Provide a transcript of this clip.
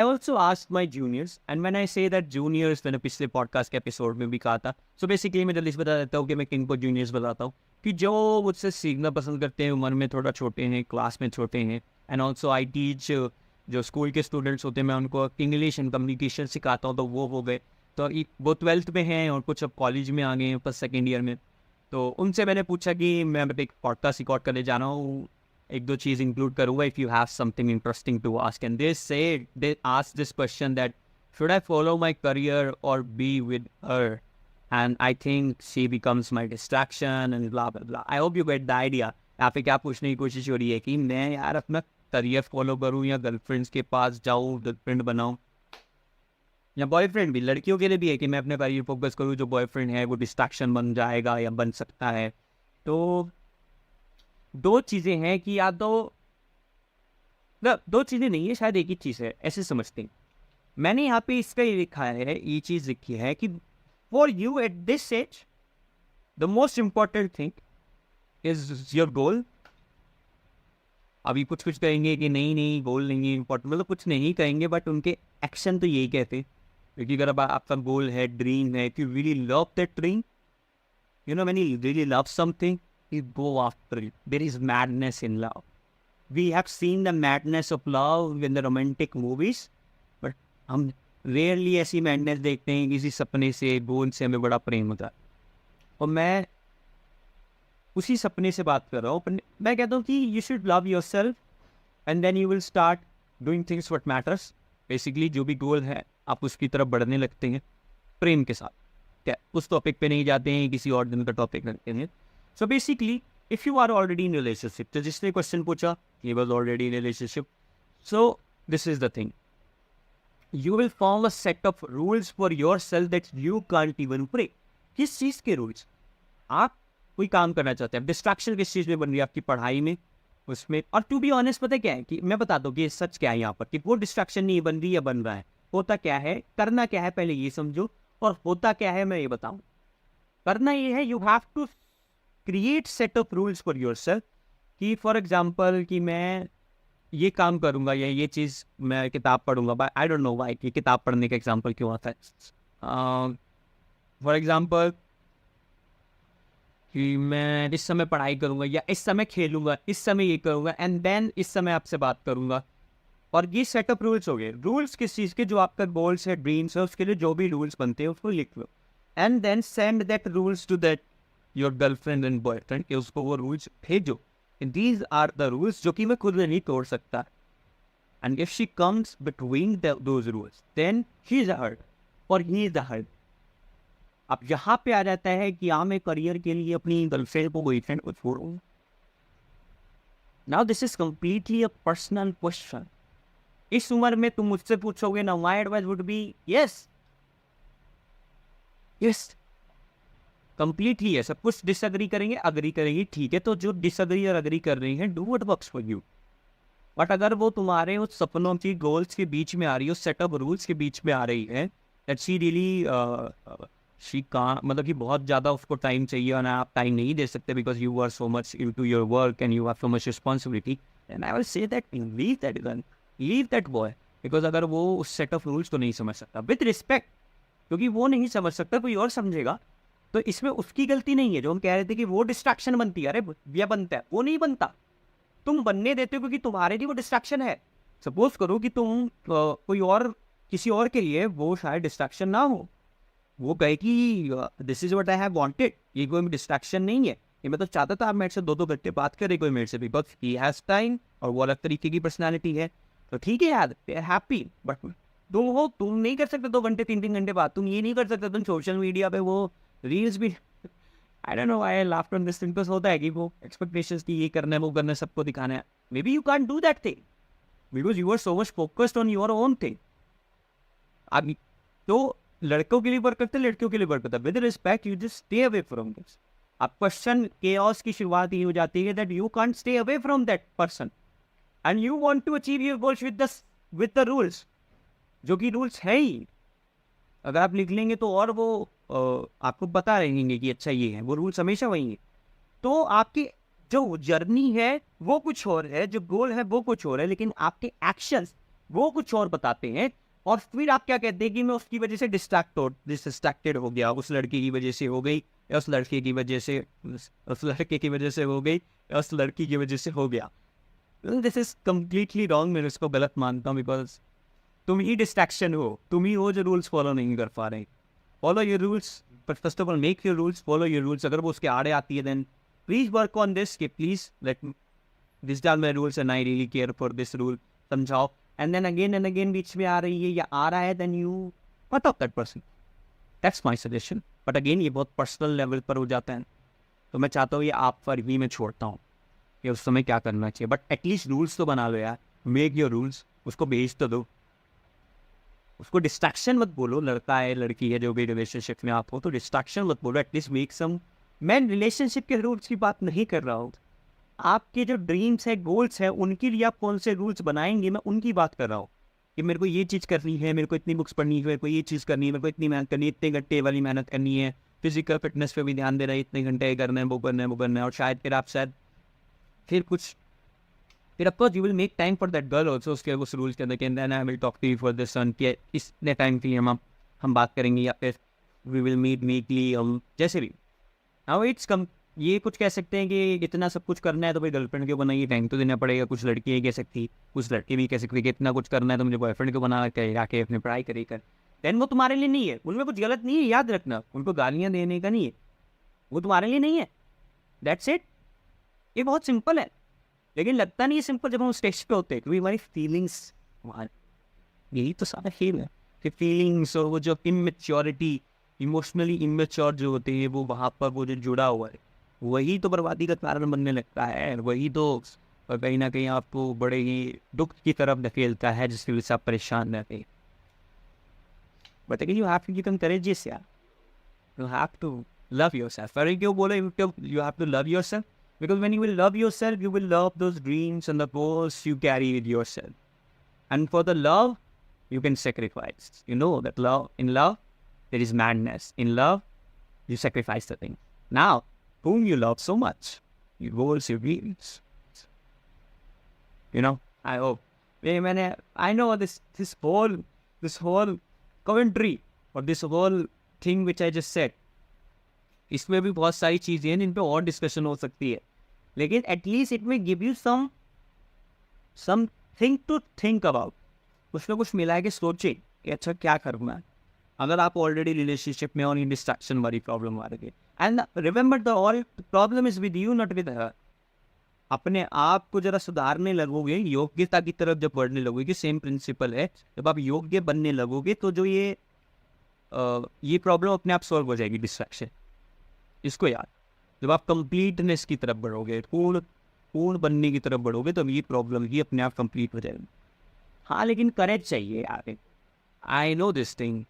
I also asked my juniors, and when I say that juniors, मैंने पिछले podcast के episode में भी कहा था, सो बेसिकली मैं जल्दी से बता देता हूँ कि मैं किनको जूनियर्स बताता हूँ कि जो मुझसे सीखना पसंद करते हैं, उम्र में थोड़ा छोटे हैं, क्लास में छोटे हैं, एंड ऑल्सो आई टीच जो स्कूल के स्टूडेंट्स होते हैं, मैं उनको इंग्लिश एंड कम्युनिकेशन सिखाता हूँ, तो वो हो गए। तो वो 12th में हैं और कुछ अब कॉलेज में आ गए हैं, फर्स्ट सेकेंड ईयर में। तो उनसे मैंने पूछा कि मैं एक पॉडकास्ट रिकॉर्ड करने जा रहा हूँ, एक दो चीज़ इंक्लूड करूँगा, if you have something interesting to ask, and they ask this question that should I follow my career और be with her, and I think she becomes my distraction and blah blah blah. I hope you get the idea. यहाँ पे क्या पूछने की कोशिश हो रही है कि मैं यार अपना करियर फॉलो करूँ या गर्लफ्रेंड्स के पास जाऊँ, गर्लफ्रेंड बनाऊँ, या बॉयफ्रेंड भी। लड़कियों के लिए भी है कि मैं अपने करियर फोकस करूँ, जो बॉयफ्रेंड है वो डिस्ट्रैक्शन बन जाएगा या बन सकता है। तो दो चीज़ें हैं कि या तो दो चीज़ें नहीं है, शायद एक ही चीज़ है, ऐसे समझते हैं। मैंने यहाँ पे इसका ये लिखा है, ये चीज़ लिखी है कि for you at this age the most important thing is your goal. अभी कुछ कुछ कहेंगे कि नहीं नहीं गोल नहीं है इम्पोर्टेंट, मतलब कुछ नहीं कहेंगे, बट उनके एक्शन तो यही कहते हैं। क्योंकि अगर अब आपका गोल है, ड्रीम है, if you really love that dream, you know, when you really love something, you go after it. There is madness in love. We have seen the madness of love in the romantic movies, but हम rarely ऐसी madness देखते हैं किसी सपने से, गोल से हमें बड़ा प्रेम होता है। और मैं उसी सपने से बात कर रहा हूँ, पर मैं कहता हूँ कि you should love yourself and then you will start doing things what matters. Basically जो भी गोल है आप उसकी तरफ बढ़ने लगते हैं प्रेम के साथ। क्या उस टॉपिक पे नहीं जाते हैं, किसी और दिन का टॉपिक रखते हैं। So basically if you are already in relationship, तो जिसने क्वेश्चन पूछा he was already in relationship, so this is the thing, you will form a set of rules for yourself that you can't even break. किस चीज़ के rules? आप कोई काम करना चाहते हैं, डिस्ट्रैक्शन किस चीज़ में बन रही है? आपकी पढ़ाई में, उसमें। और टू बी ऑनेस्ट पता क्या है कि मैं बता दूँ कि सच क्या है यहाँ पर, कि वो डिस्ट्रैक्शन नहीं बन रही या बन रहा है। होता क्या है, करना क्या है, पहले ये समझो। और होता क्या है मैं ये बताऊं। करना ये है, you have to create set of rules for yourself. कि फॉर एग्जांपल कि मैं ये काम करूंगा या ये चीज़ मैं किताब पढ़ूंगा, आई डोंट नो व्हाई कि किताब पढ़ने का एग्जांपल क्यों आता है। फॉर एग्जांपल कि मैं इस समय पढ़ाई करूंगा, या इस समय खेलूंगा, इस समय ये करूंगा, एंड देन इस समय आपसे बात करूंगा। और ये सेटअप रूल्स हो गए। रूल्स किस चीज़ के? जो आपका गोल्स है, ड्रीम्स है, उसके लिए जो भी रूल्स बनते हैं उसको लिख लो, and then send that rules to that your girlfriend and boyfriend, कि उसको वो रूल्स भेजो। दीज आर द रूल्स जो कि मैं खुद नहीं तोड़ सकता। And if she comes between those rules, then he is hurt और ही इज द हर्ट। अब यहाँ पे आ जाता है कि हाँ मैं करियर के लिए अपनी गर्लफ्रेंड को, बॉयफ्रेंड को छोड़ूँ। Now this is completely a personal question. इस उम्र में तुम मुझसे पूछोगे ना, my advice would be yes, yes, completely है। सब कुछ डिसएग्री करेंगे, अग्री करेंगे, ठीक है। तो जो डिसएग्री और अग्री कर रही हैं, do what works for you. But अगर वो तुम्हारे उस सपनों की, गोल्स के बीच में आ रही है, उस सेट ऑफ रूल्स के बीच में आ रही है, that she really she can't, मतलब कि बहुत ज़्यादा उसको टाइम चाहिए और आप टाइम नहीं दे सकते because you are so much into your work and you have so much responsibility, and I will say that leave that gun, leave that boy. Because अगर वो उस सेट ऑफ रूल्स को नहीं समझ सकता, विद रिस्पेक्ट, क्योंकि वो नहीं समझ सकता, कोई और समझेगा, तो इसमें उसकी गलती नहीं है। जो हम कह रहे थे कि वो डिस्ट्रैक्शन बनती है, अरे यह बनता है, वो नहीं बनता, तुम बनने देते हो क्योंकि तुम्हारे लिए वो डिस्ट्रैक्शन है। सपोज करो कि तुम कोई और, किसी और के लिए वो शायद डिस्ट्रैक्शन ना हो, वो कहे कि this is what I have wanted, ये कोई डिस्ट्रैक्शन नहीं है, ये मैं तो चाहता था आप मेरे से 2-2 घंटे बात करें कोई मेरे से, बिकॉज ही हैज टाइम और वो अलग तरीके की पर्सनैलिटी है। तो ठीक है यार, दे आर हैप्पी, बट तुम हो, तुम नहीं कर सकते 2 घंटे 3-3 घंटे बाद, तुम ये नहीं कर सकते, तुम सोशल मीडिया पे वो रील्स भी, I don't know I laughed on this thing. तो होता है कि वो एक्सपेक्टेशंस की, ये करना है, वो करना है, सबको दिखाना है। Maybe you can do that thing because you are so much focused on your own thing. अब तो लड़कों के लिए वर्क करते हैं, लड़कियों के लिए वर्क करता है, with respect you just stay away from this. अब क्वेश्चन केओस की शुरुआत ये हो जाती है that you can't stay away from that person and you want to achieve your goals with the rules, जो कि रूल्स है ही। अगर आप लिख लेंगे तो और वो आपको बता रहेंगे कि अच्छा ये है, वो रूल्स हमेशा वही है। तो आपकी जो जर्नी है वो कुछ और है, जो गोल है वो कुछ और है, लेकिन आपके एक्शंस वो कुछ और बताते हैं, और फिर आप क्या कहते हैं कि मैं उसकी वजह से डिस्ट्रैक्टेड हो गया, उस लड़के की वजह से हो गई, या उस लड़के की वजह से उस लड़के की वजह से हो गई, या उस लड़की की वजह से हो गया। दिस इज कम्प्लीटली रॉन्ग, मैं इसको गलत मानता हूँ, बिकॉज तुम ही डिस्ट्रैक्शन हो, तुम ही हो जो रूल्स फॉलो नहीं कर पा रहे। Follow your rules, but first of all make your rules, follow your rules. अगर वो उसके आड़े आती है then please work on this, कि please let this are my rules and I really care for this rule, समझाओ। And again बीच में आ रही है या आ रहा है, then you cut off that person, that's my suggestion. But again ये बहुत पर्सनल लेवल पर हो जाता है, तो मैं चाहता हूँ ये आप पर भी मैं छोड़ता हूँ कि उस समय क्या करना चाहिए। बट एटलीस्ट रूल्स तो बना लो यार, मेक योर रूल्स, उसको भेज तो दो, उसको डिस्ट्रैक्शन मत बोलो। लड़का है लड़की है जो भी रिलेशनशिप में आप हो, तो डिस्ट्रैक्शन मत बोलो, एटलीस्ट मेक सम। मैं रिलेशनशिप के रूल्स की बात नहीं कर रहा हूँ, आपके जो ड्रीम्स है, गोल्स है, उनके लिए आप कौन से रूल्स बनाएंगे, मैं उनकी बात कर रहा हूँ। कि मेरे को ये चीज़ करनी है, मेरे को इतनी बुक्स पढ़नी है, मेरे को ये चीज़ करनी है, मेरे को इतनी मेहनत करनी है, इतने घंटे वाली मेहनत करनी है, फिजिकल फिटनेस पे भी ध्यान देना है, इतने घंटे करना है, वो करना है, वो करना है। और शायद फिर आप फिर कुछ फिर of course you will make time for that girl also, उसके उस रूल्स के अंदर कि then I will talk to you for this son, कि इतने टाइम के लिए हम बात करेंगे, या फिर वी विल मीट वीकली, हम जैसे भी। नाउ इट्स कम, ये कुछ कह सकते हैं कि इतना सब कुछ करना है तो भाई गर्लफ्रेंड को बनाइए, टाइम तो देना पड़ेगा। कुछ लड़की ये कह सकती, कुछ लड़के भी कह सकते कि इतना कुछ करना है तो मुझे बॉयफ्रेंड को बनाना चाहिए, आके अपनी पढ़ाई करे कर। देन वो तुम्हारे लिए नहीं है, उनमें कुछ गलत नहीं है, याद रखना, उनको गालियाँ देने का नहीं है, वो तुम्हारे लिए नहीं है, दैट्स इट। ये बहुत सिंपल है, लेकिन लगता नहीं है सिंपल जब हम स्टेज पे होते हैं, क्योंकि हमारी फीलिंग्स, यही तो सारा खेल है कि फीलिंग्स और वो जो इमेच्योरिटी, इमोशनली इमेच्योर जो होते हैं, वो वहाँ पर वो जो जुड़ा हुआ है, वही तो बर्बादी का कारण बनने लगता है। वही तो कहीं ना कहीं आपको बड़े ही दुख की तरफ धकेलता है, जिसकी वजह से आप परेशान रहते हैं। But again you have to give courageous यार, you have to love yourself. अरे क्यों बोले you have to love yourself? Because when you will love yourself, you will love those dreams and the goals you carry with yourself. And for the love, you can sacrifice. You know that in love, there is madness. In love, you sacrifice the thing. Now, whom you love so much, your goals, your dreams. You know, I hope. I know this whole commentary or this whole thing which I just said, इसमें भी बहुत सारी चीज़ें हैं जिन पे और discussion हो सकती है, लेकिन at least it may give you something to think about. कुछ ना कुछ मिला है कि सोचे कि अच्छा क्या करना है, अगर आप ऑलरेडी रिलेशनशिप में और इन डिस्ट्रैक्शन वाली प्रॉब्लम आ रही है। And remember the all problem is with you, not with her. अपने आप को जरा सुधारने लगोगे, योग्यता की तरफ जब बढ़ने लगोगे, सेम प्रिंसिपल है, जब आप योग्य बनने लगोगे तो जो ये प्रॉब्लम अपने आप सॉल्व हो जाएगी, डिस्ट्रैक्शन। इसको याद, जब आप कंप्लीटनेस की तरफ बढ़ोगे, पूर्ण बनने की तरफ बढ़ोगे, तो ये प्रॉब्लम ही अपने आप कंप्लीट हो जाएगी। हाँ, लेकिन करेज चाहिए यार। I know this thing,